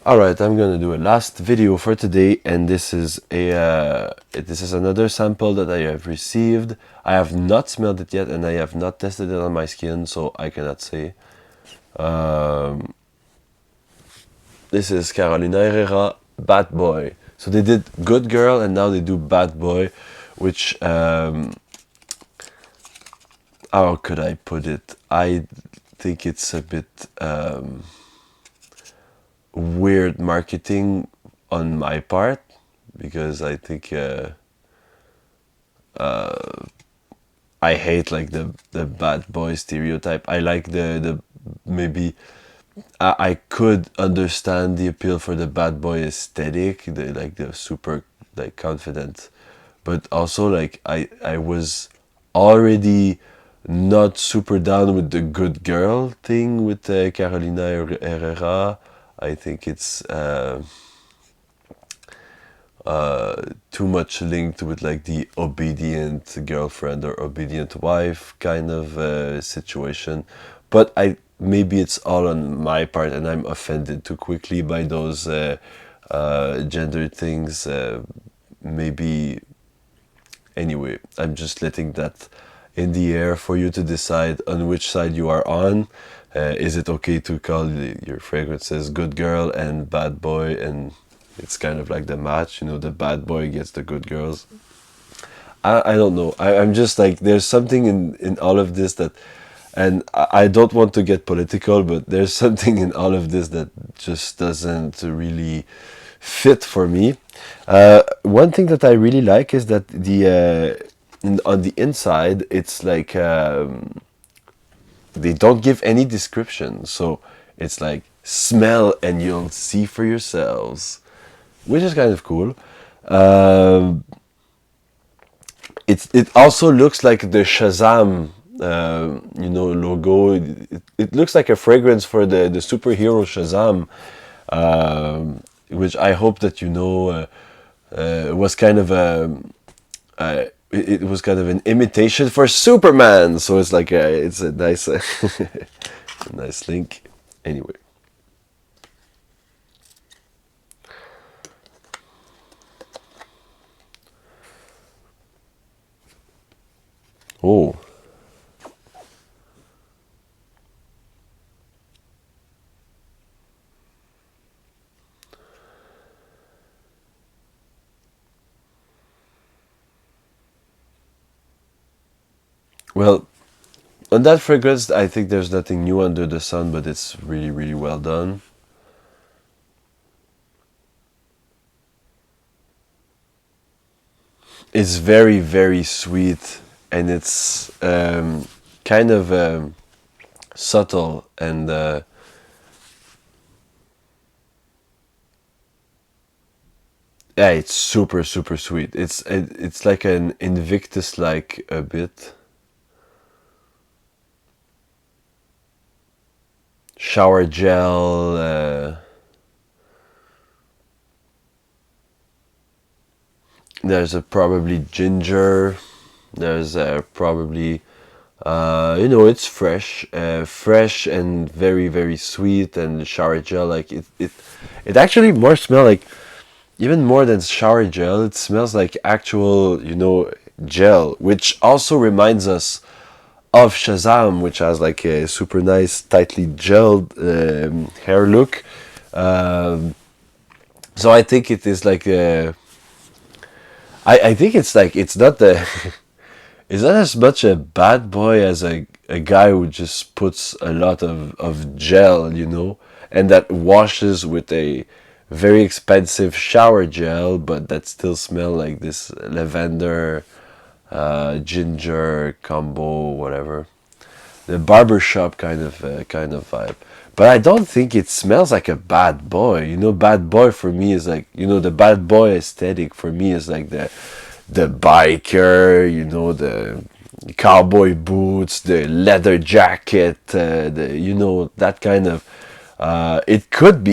Alright, I'm gonna do a last video for today, and this is another sample that I have received. I have not smelled it yet, and I have not tested it on my skin, so I cannot say. Um, this is Carolina Herrera, Bad Boy. So they did Good Girl, and now they do Bad Boy, which how could I put it? I think it's a bit weird marketing on my part, because I think I hate like the bad boy stereotype. I like the maybe I could understand the appeal for the bad boy aesthetic, the like the super like confident, but also like I was already not super down with the good girl thing with Carolina Herrera. I think it's too much linked with like the obedient girlfriend or obedient wife kind of situation. But maybe it's all on my part, and I'm offended too quickly by those gender things. Maybe anyway, I'm just letting that in the air for you to decide on which side you are on. Is it okay to call your fragrances good girl and bad boy, and it's kind of like the match, the bad boy gets the good girls? I don't know. I'm just like, there's something in all of this that, and I don't want to get political, but there's something in all of this that just doesn't really fit for me. One thing that I really like is that on the inside, it's like they don't give any description, so it's like smell and you'll see for yourselves, which is kind of cool. Um, it also looks like the Shazam, logo. It looks like a fragrance for the superhero Shazam, which I hope that was kind of it was kind of an imitation for Superman. So it's like it's a nice a nice link. Anyway. Oh. Well, on that fragrance, I think there's nothing new under the sun, but it's really, really well done. It's very, very sweet, and it's kind of subtle, and yeah, it's super, super sweet. It's like an Invictus, like a bit. Shower gel. There's probably ginger. There's probably it's fresh and very, very sweet, and shower gel. Like it actually more smell like, even more than shower gel. It smells like actual gel, which also reminds us of Shazam, which has like a super nice, tightly gelled hair look. Um, so I think it is like I think it's like, it's not the it's not as much a bad boy as a guy who just puts a lot of gel, and that washes with a very expensive shower gel, but that still smell like this lavender, ginger combo, whatever. The barbershop kind of vibe. But I don't think it smells like a bad boy. Bad boy for me is like, the bad boy aesthetic for me is like the biker, the cowboy boots, the leather jacket, that kind of. It could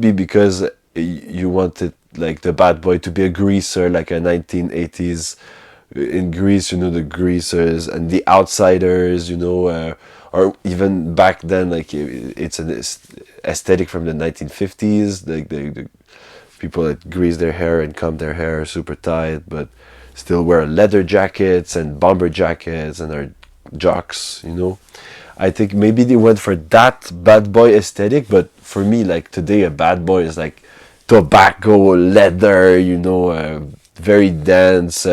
be because you wanted like the bad boy to be a greaser, like a 1980s in Greece, the greasers and the outsiders, or even back then, like it's aesthetic from the 1950s, like the people that grease their hair and comb their hair super tight, but still wear leather jackets and bomber jackets and are jocks, you know. I think maybe they went for that bad boy aesthetic, but for me, like today, a bad boy is like tobacco, leather, you know, very dense,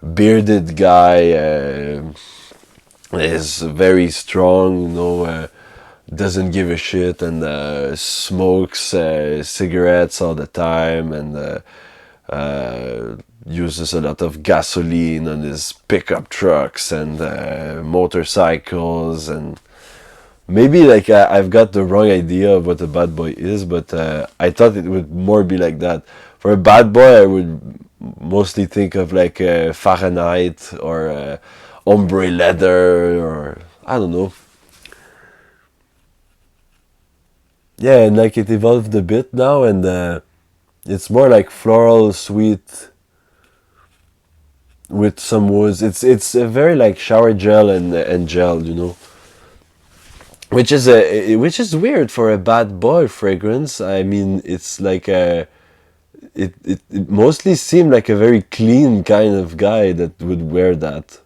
bearded guy, is very strong, you know, doesn't give a shit and smokes cigarettes all the time and uses a lot of gasoline on his pickup trucks and motorcycles. And maybe like I've got the wrong idea of what a bad boy is, but I thought it would more be like that. For a bad boy, I would mostly think of like Fahrenheit or ombre leather, or I don't know. Yeah, and like it evolved a bit now, and it's more like floral, sweet with some woods. It's a very like shower gel and gel, you know, which is weird for a bad boy fragrance. I mean, it's like a it mostly seemed like a very clean kind of guy that would wear that.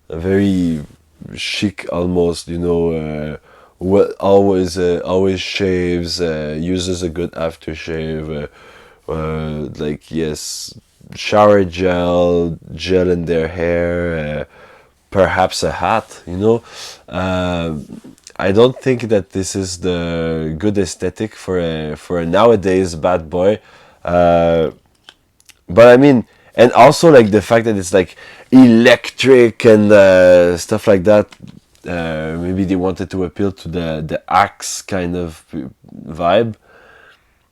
A very chic almost, you know. Always shaves, uses a good aftershave, like yes, shower gel in their hair, perhaps a hat, you know. I don't think that this is the good aesthetic for a nowadays bad boy. Uh, but I mean, and also like the fact that it's like electric and stuff like that. Maybe they wanted to appeal to the Axe kind of vibe,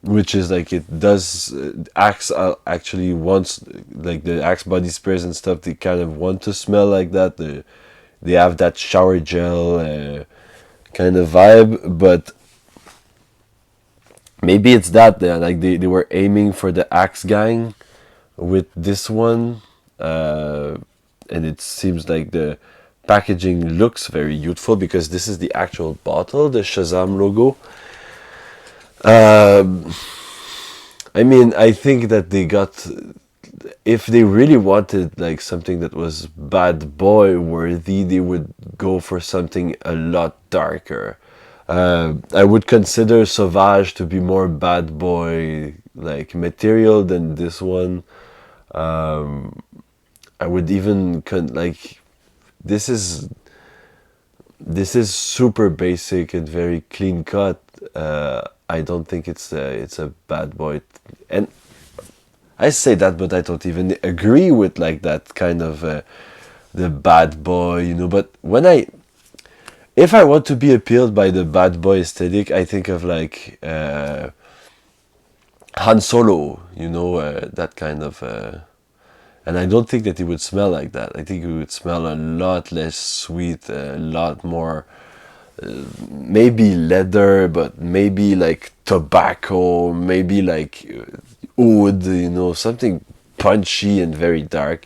which is like it does. Axe actually wants like the Axe body sprays and stuff. They kind of want to smell like that. They have that shower gel kind of vibe, but maybe it's that like they were aiming for the Axe gang with this one, and it seems like the packaging looks very youthful because this is the actual bottle, the Shazam logo. Um, I mean, I think that they got, if they really wanted like something that was bad boy worthy, they would go for something a lot darker. I would consider Sauvage to be more bad boy like material than this one. Um, I would even like this is this is super basic and very clean cut. I don't think it's a bad boy, and I say that, but I don't even agree with like that kind of the bad boy, you know. But if I want to be appealed by the bad boy aesthetic, I think of like Han Solo, you know, that kind of. And I don't think that it would smell like that. I think it would smell a lot less sweet, a lot more, maybe leather, but maybe like tobacco, maybe like wood, you know, something punchy and very dark.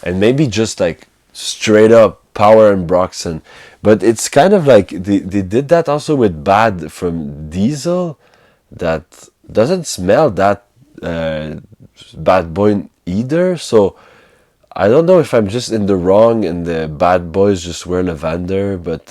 And maybe just like straight up Power and Broxton. But it's kind of like they did that also with Bad from Diesel, that doesn't smell that bad boy either. So I don't know if I'm just in the wrong and the bad boys just wear lavender, but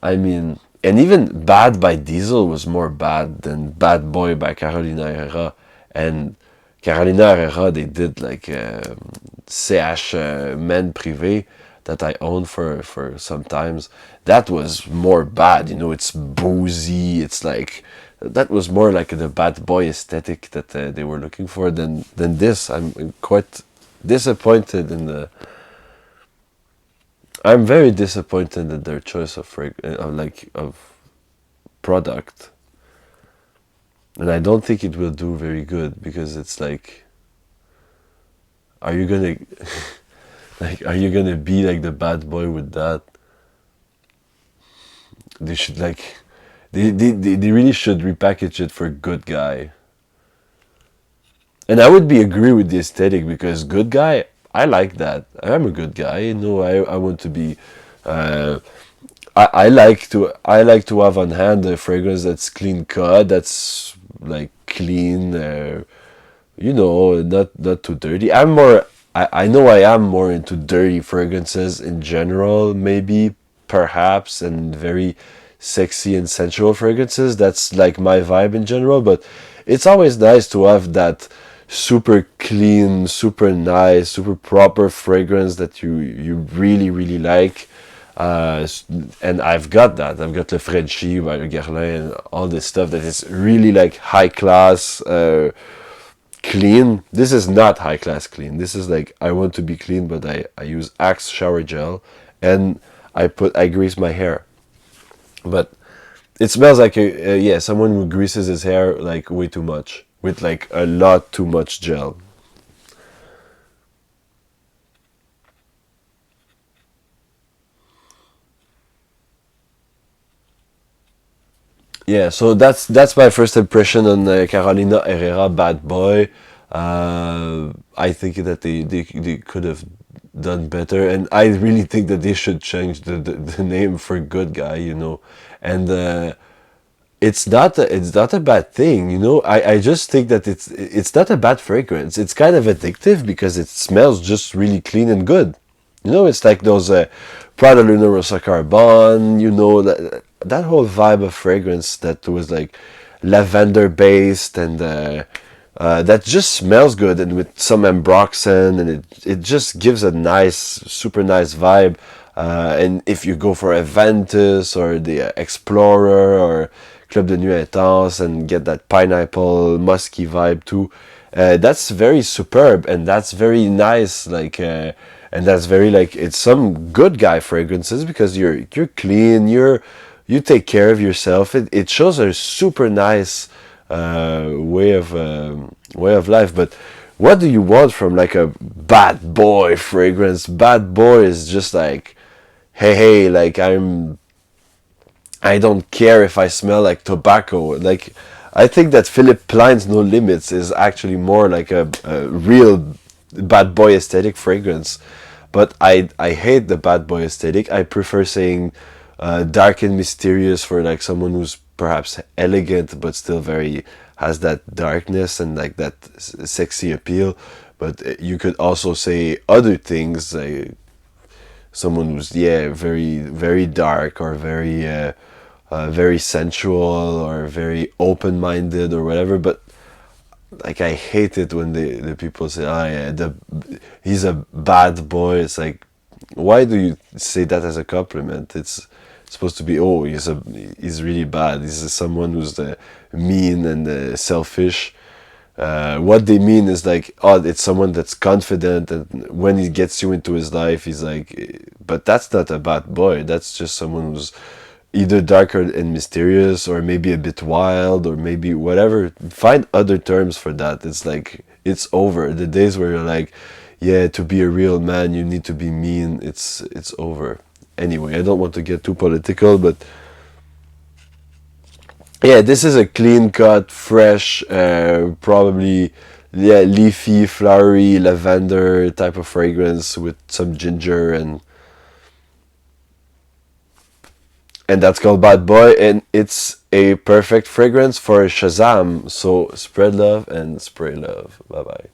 I mean, and even Bad by Diesel was more bad than Bad Boy by Carolina Herrera. And Carolina Herrera, they did like CH Men Privé that I owned for some times. That was more bad, you know, it's boozy, it's like, that was more like the bad boy aesthetic that they were looking for than this. I'm quite disappointed in the. I'm very disappointed in their choice of of product, and I don't think it will do very good because it's like, are you gonna like are you gonna be like the bad boy with that? They should like they really should repackage it for good guy. And I would be agree with the aesthetic because good guy, I like that. I'm a good guy. You know, I want to be. Uh, I like to have on hand a fragrance that's clean cut, that's like clean, not too dirty. I know I am more into dirty fragrances in general, maybe, perhaps, and very sexy and sensual fragrances. That's like my vibe in general, but it's always nice to have that super clean, super nice, super proper fragrance that you really, really like. And I've got that. I've got Le Frenchie by Le Guerlain and all this stuff that is really like high class, clean. This is not high class clean. This is like I want to be clean, but I use Axe shower gel and I grease my hair. But it smells like yeah, someone who greases his hair like way too much with like a lot too much gel. Yeah, so that's my first impression on Carolina Herrera Bad Boy. I think that they could have done better, and I really think that they should change the name for Good Guy, and it's not a bad thing, I just think that it's not a bad fragrance. It's kind of addictive because it smells just really clean and good. It's like those Prada Luna Rosa Carbon, that whole vibe of fragrance that was like lavender based and that just smells good and with some ambroxan, and it just gives a nice, super nice vibe. And if you go for Aventus or the Explorer or Club de Nuit Intense and get that pineapple musky vibe too, that's very superb and that's very nice. And that's very like it's some good guy fragrances because you're clean, you take care of yourself. It shows a super nice way of life. But what do you want from like a bad boy fragrance? Bad boy is just like, hey, like I don't care if I smell like tobacco. Like, I think that Philip Plein's No Limits is actually more like a real bad boy aesthetic fragrance. But I hate the bad boy aesthetic. I prefer saying dark and mysterious for like someone who's perhaps elegant but still very has that darkness and like that sexy appeal. But you could also say other things like someone who's very very dark or very sensual or very open-minded or whatever. But like I hate it when the people say, "Oh yeah, he's a bad boy." It's like, why do you say that as a compliment? It's supposed to be, oh, he's really bad. He's someone who's mean and selfish. What they mean is like, oh, it's someone that's confident, and when he gets you into his life, he's like, but that's not a bad boy. That's just someone who's either darker and mysterious, or maybe a bit wild, or maybe whatever. Find other terms for that. It's like it's over. The days where you're like, yeah, to be a real man, you need to be mean. It's over. Anyway, I don't want to get too political, but yeah, this is a clean cut, fresh, probably yeah, leafy, flowery, lavender type of fragrance with some ginger and that's called Bad Boy, and it's a perfect fragrance for Shazam. So spread love and spray love. Bye bye.